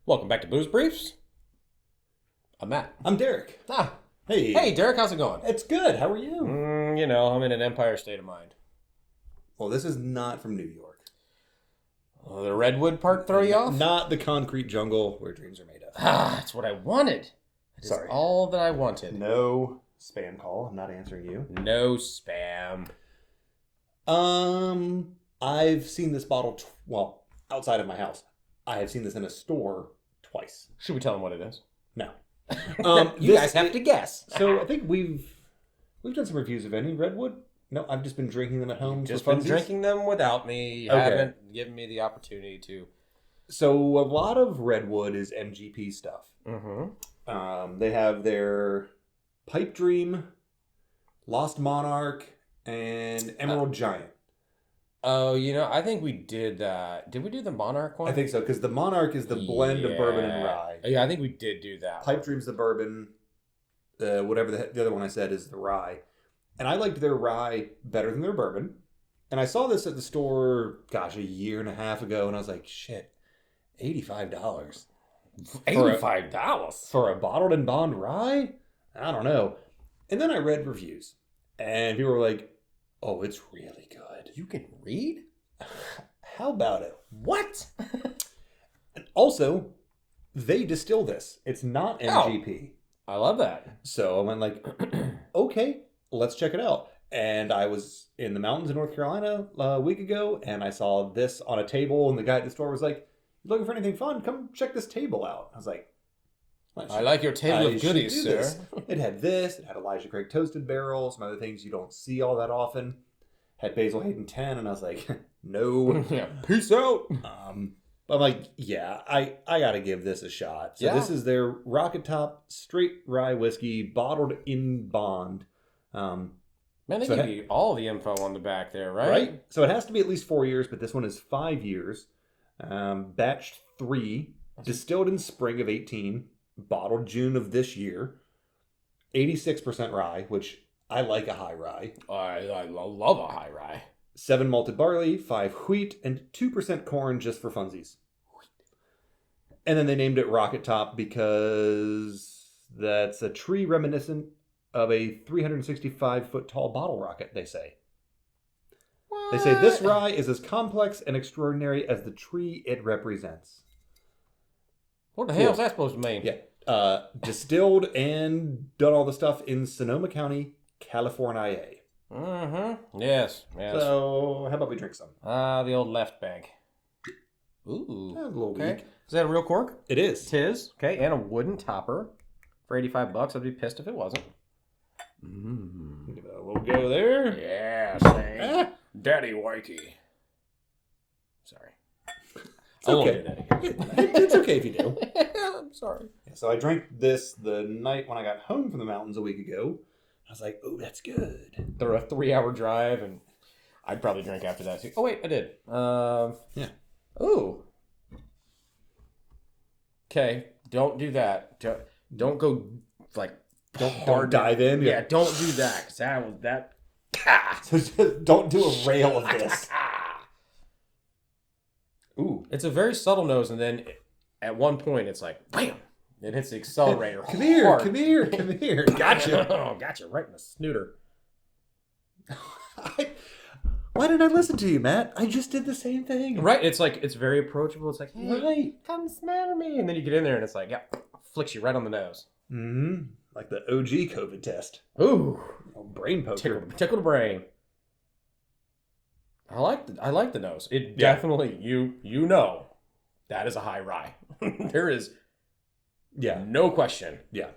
Welcome back to Booze Briefs. I'm Matt. I'm Derek. Hey. Hey, Derek, how's it going? It's good. How are you? I'm in an Empire state of mind. Well, this is not from New York. The Redwood part throw you off? Not the concrete jungle where dreams are made of. That's what I wanted. That is Sorry. all that I wanted. No spam call. I'm not answering you. No spam. I've seen this bottle, outside of my house. I have seen this in a store twice. Should we tell them what it is? No. You guys have to guess. So I think we've done some reviews of any Redwood. No, I've just been drinking them at home. Just for been funsies. drinking them without me. You Okay. haven't given me the opportunity to. So a lot of Redwood is MGP stuff. Mm-hmm. They have their Pipe Dream, Lost Monarch, and Emerald Giant. Oh, I think we did that. Did we do the Monarch one? I think so, because the Monarch is the blend of bourbon and rye. Yeah, I think we did do that. Pipe Dream's the bourbon. Whatever the other one I said is the rye. And I liked their rye better than their bourbon. And I saw this at the store, a year and a half ago, and I was like, shit, $85. $85? For a bottled and bond rye? I don't know. And then I read reviews. And people were like, oh, it's really good. You can read? How about it? What? And also, they distill this. It's not MGP. I love that. So I went like, okay, let's check it out. And I was in the mountains in North Carolina a week ago, and I saw this on a table, and the guy at the store was like, you looking for anything fun? Come check this table out. I was like, I like your table of goodies, sir. It had this. It had Elijah Craig Toasted Barrel, some other things you don't see all that often. Had Basil Hayden 10, and I was like, no. Yeah, peace out. But I'm like, yeah, I got to give this a shot. So this is their Rocket Top Straight Rye Whiskey, bottled in bond. Man, they give you all the info on the back there, right? Right? So it has to be at least 4 years, but this one is 5 years. Batch 3, distilled in spring of 18, bottled June of this year. 86% rye, which I like a high rye. I love a high rye. 7 malted barley, 5 wheat, and 2% corn just for funsies. And then they named it Rocket Top because that's a tree reminiscent of a 365-foot tall bottle rocket, they say. What? They say this rye is as complex and extraordinary as the tree it represents. What the hell is that supposed to mean? Yeah. Distilled and done all the stuff in Sonoma County, California. Mm-hmm. Yes. So, how about we drink some? The old left bank. Ooh. That was a little okay. weak. Is that a real cork? It is. Tis. Okay, and a wooden topper for $85. I'd be pissed if it wasn't. Give it a little go there. Yeah, say. Daddy Wakey. Sorry. It's okay. It's okay if you do. I'm sorry. So I drank this the night when I got home from the mountains a week ago. I was like, oh, that's good. They're a 3-hour drive, and I'd probably drink after that too. Oh, wait, I did. Yeah. Ooh. Okay, don't do that. Don't go, Don't dive in. Yeah, don't do that, because that. So just don't do a rail of this. Ooh. It's a very subtle nose, and then at one point, it's like, bam! It hits the accelerator. Come here. Gotcha. Oh, gotcha, right in the snooter. Why didn't I listen to you, Matt? I just did the same thing. Right, it's very approachable. It's like, hey, Right. come smell me. And then you get in there, and it's like, yeah, flicks you right on the nose. Mm-hmm. Like the OG COVID test. Ooh. Brain poker. Tickle the brain. I like the nose. It definitely, you know, that is a high rye. There is no question. Yeah.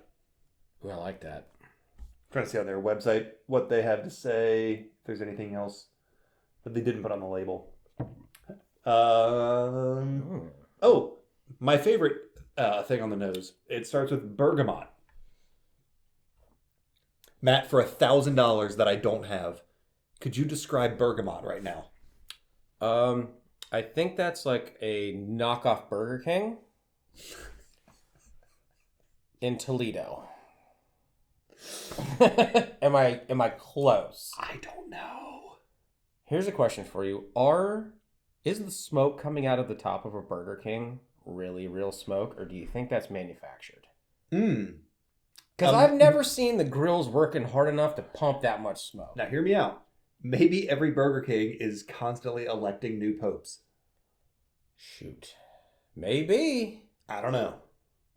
Ooh, I like that. Trying to see on their website what they have to say, if there's anything else that they didn't put on the label. Oh, my favorite thing on the nose. It starts with bergamot. Matt, for $1,000 that I don't have, could you describe bergamot right now? I think that's like a knockoff Burger King in Toledo. Am I close? I don't know. Here's a question for you. Are Is the smoke coming out of the top of a Burger King really real smoke, or do you think that's manufactured? Because I've never seen the grills working hard enough to pump that much smoke. Now, hear me out. Maybe every Burger King is constantly electing new popes. Shoot. Maybe. I don't know.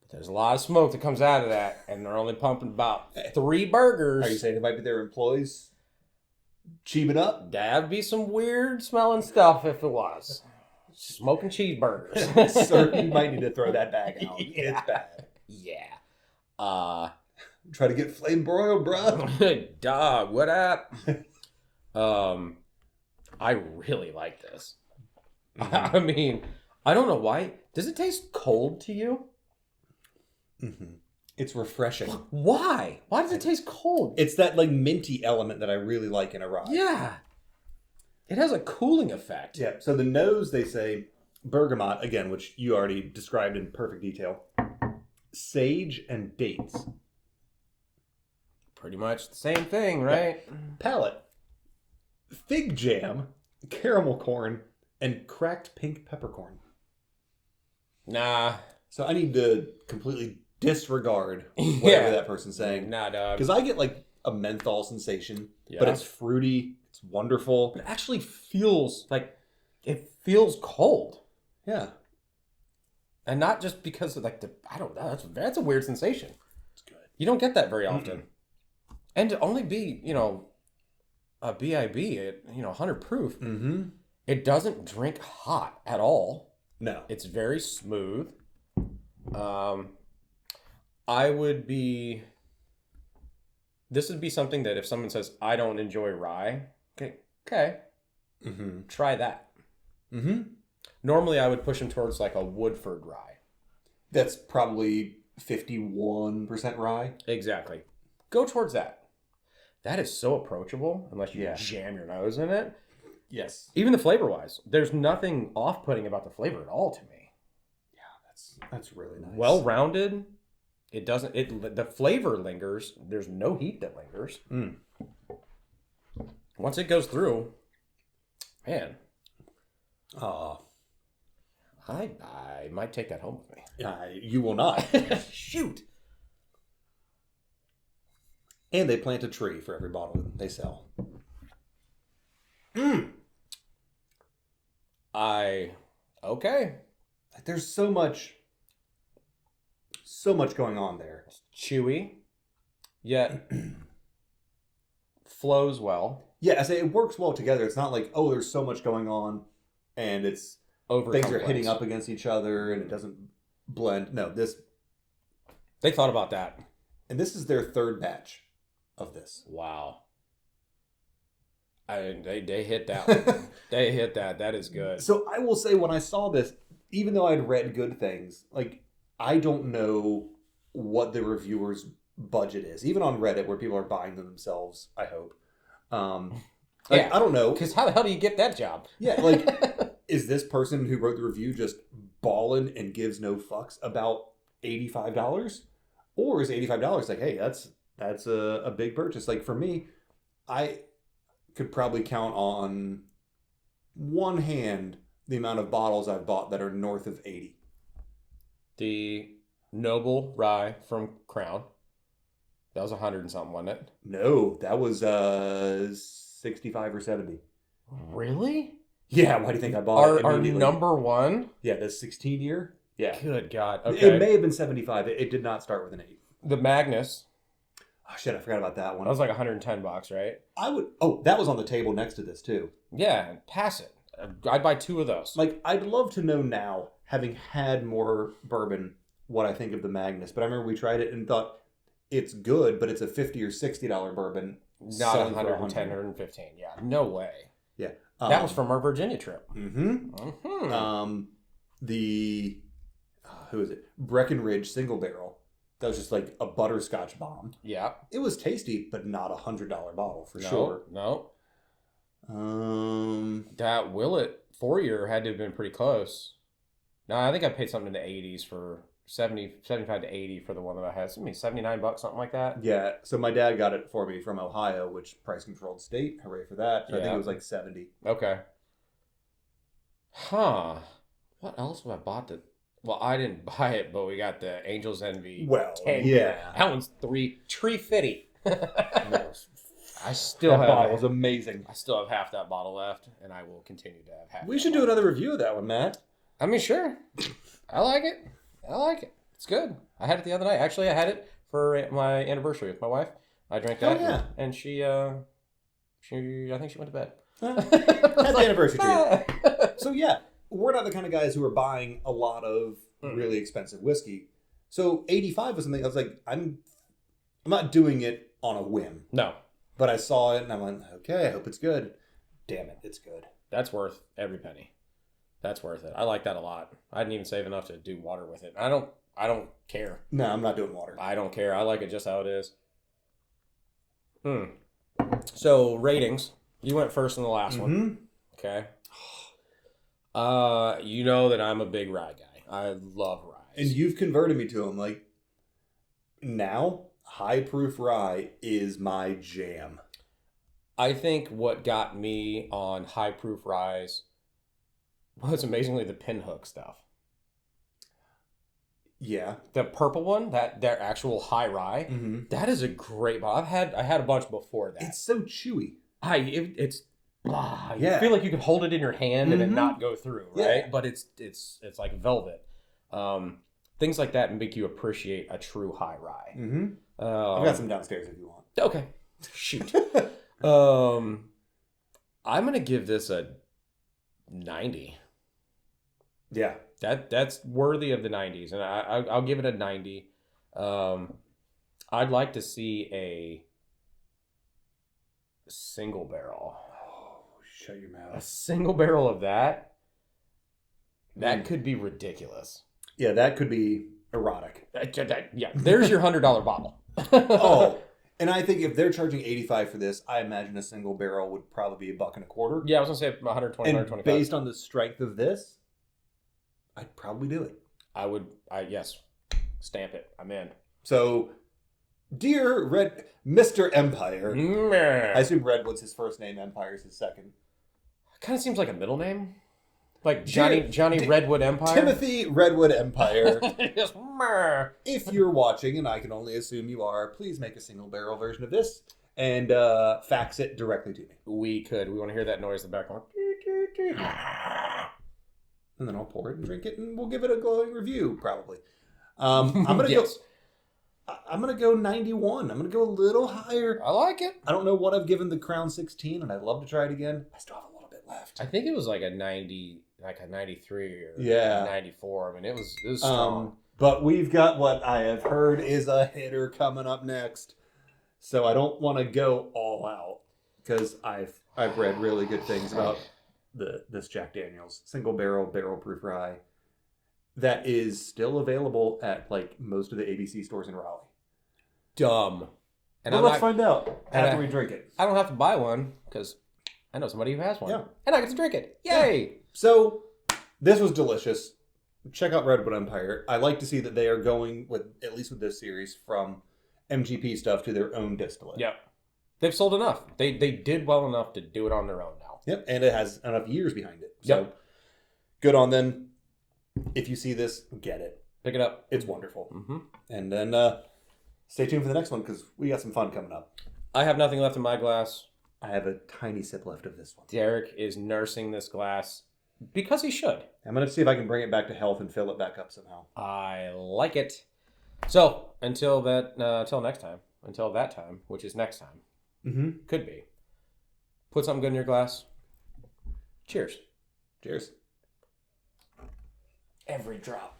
But there's a lot of smoke that comes out of that, and they're only pumping about 3 burgers. Are you saying it might be their employees cheaping up? That'd be some weird smelling stuff if it was. Smoking cheeseburgers. Sir, you might need to throw that bag out. Yeah. It's bad. Yeah. Try to get flame broiled, bro. Dog, what up? I really like this. Mm-hmm. I mean, I don't know why. Does it taste cold to you? Mm-hmm. It's refreshing. Why? Why does it taste cold? It's that like minty element that I really like in a rye. Yeah. It has a cooling effect. Yeah. So the nose, they say bergamot, again, which you already described in perfect detail. Sage and dates. Pretty much the same thing, right? Yeah. Palate. Fig jam, caramel corn, and cracked pink peppercorn. Nah. So I need to completely disregard whatever that person's saying. Nah, dog. Because I get like a menthol sensation, but it's fruity, it's wonderful. But it actually feels like it feels cold. Yeah. And not just because of like I don't know, that's a weird sensation. It's good. You don't get that very often. Mm-mm. And to only be, a BIB at, 100 proof, it doesn't drink hot at all. No. It's very smooth. This would be something that if someone says, I don't enjoy rye, okay. Try that. Normally I would push them towards like a Woodford rye. That's probably 51% rye. Exactly. Go towards that. That is so approachable unless you jam your nose in it. Yes. Even the flavor-wise, there's nothing off-putting about the flavor at all to me. Yeah, that's really nice. Well-rounded. It doesn't. The flavor lingers. There's no heat that lingers. Once it goes through, man. I might take that home with me. You will not. Shoot. And they plant a tree for every bottle they sell. Okay. There's so much going on there. It's chewy, yet flows well. Yeah, I say it works well together. It's not like, oh, there's so much going on and it's things are hitting up against each other and it doesn't blend. No, they thought about that. And this is their third batch of this. Wow. They hit that one. They hit that. That is good. So I will say when I saw this, even though I'd read good things, like I don't know what the reviewers' budget is. Even on Reddit where people are buying them themselves, I hope. I don't know. Because how the hell do you get that job? Yeah, like is this person who wrote the review just balling and gives no fucks about $85? Or is $85 like, hey, that's a big purchase. Like for me, I could probably count on one hand the amount of bottles I've bought that are north of 80. The Noble Rye from Crown. That was 100 and something, wasn't it? No, that was 65 or 70. Really? Yeah, why do you think I bought it? Our number one? Yeah, the 16 year. Yeah. Good God. Okay. It may have been 75. It did not start with an 8. The Magnus. Oh, shit, I forgot about that one. That was like $110, right? That was on the table next to this, too. Yeah, pass it. I'd buy 2 of those. Like, I'd love to know now, having had more bourbon, what I think of the Magnus. But I remember we tried it and thought, it's good, but it's a $50 or $60 bourbon. Not 110, 115. Yeah, no way. Yeah. That was from our Virginia trip. Who is it? Breckenridge single barrel. That was just like a butterscotch bomb. Yeah. It was tasty, but not $100 bottle for sure. No. That Willet 4-year had to have been pretty close. No, I think I paid something in the 80s for 75 to 80 for the one that I had. Something $79, something like that. Yeah. So my dad got it for me from Ohio, which price controlled state. Hooray for that. So I think Yeah. it was like 70. Okay. Huh. What else have I bought that? Well, I didn't buy it, but we got the Angel's Envy Well, 10 yeah. year. That one's Tree Fitty. I still That have bottle was amazing. I still have half that bottle left, and I will continue to have half. We should do another review of that one, Matt. I mean, sure. I like it. I like it. It's good. I had it the other night. Actually, I had it for my anniversary with my wife. I drank that, and she, I think she went to bed. Happy anniversary to you. So yeah, we're not the kind of guys who are buying a lot of really expensive whiskey. So 85 was something I was like, I'm not doing it on a whim. No. But I saw it and I'm like, okay, I hope it's good. Damn it, it's good. That's worth every penny. That's worth it. I like that a lot. I didn't even save enough to do water with it. I don't care. No, I'm not doing water. I don't care. I like it just how it is. So ratings. You went first in the last one. Okay. You know that I'm a big rye guy. I love rye. And you've converted me to them. Like, now, high proof rye is my jam. I think what got me on high proof ryes was amazingly the pinhook stuff. Yeah. The purple one, their actual high rye, that is a great bottle. I had a bunch before that. It's so chewy. You feel like you could hold it in your hand and it not go through, right? Yeah. But it's like velvet. Things like that make you appreciate a true high rye. I've got some downstairs if you want. Okay. Shoot. I'm gonna give this a 90. Yeah. That's worthy of the 90s, and I'll give it a 90. I'd like to see a single barrel. Oh, shut your mouth. A single barrel of that. That could be ridiculous. Yeah, that could be erotic. Yeah, there's your $100 bottle. Oh, and I think if they're charging $85 for this, I imagine a single barrel would probably be $1.25. Yeah, I was gonna say 120, and 125. Based on the strength of this, I'd probably do it. Yes, stamp it. I'm in. So, dear Mr. Empire, I assume Redwood's his first name, Empire's his second. Kind of seems like a middle name. Like Johnny Redwood Empire? Timothy Redwood Empire. If you're watching, and I can only assume you are, please make a single barrel version of this and fax it directly to me. We could. We want to hear that noise in the background. And then I'll pour it and drink it, and we'll give it a glowing review, probably. I'm gonna go 91. I'm gonna go a little higher. I like it. I don't know what I've given the Crown 16, and I'd love to try it again. I still have a little bit left. I think it was like a 90, like a 93 or 94. I mean, it was strong. But we've got what I have heard is a hitter coming up next. So I don't want to go all out because I've read really good things about this Jack Daniel's single barrel proof rye that is still available at like most of the ABC stores in Raleigh. Dumb. And let's find out after we drink it. I don't have to buy one because I know somebody who has one. Yeah. And I get to drink it. Yay! Yeah. So this was delicious. Check out Redwood Empire. I like to see that they are going with, at least with this series, from MGP stuff to their own distillate. Yep. They've sold enough. They did well enough to do it on their own now. Yep, and it has enough years behind it. So good on them. If you see this, get it. Pick it up. It's wonderful. And then stay tuned for the next one because we got some fun coming up. I have nothing left in my glass. I have a tiny sip left of this one. Derek is nursing this glass because he should. I'm going to see if I can bring it back to health and fill it back up somehow. I like it. So, until next time. Until that time, which is next time. Could be. Put something good in your glass. Cheers. Cheers. Every drop.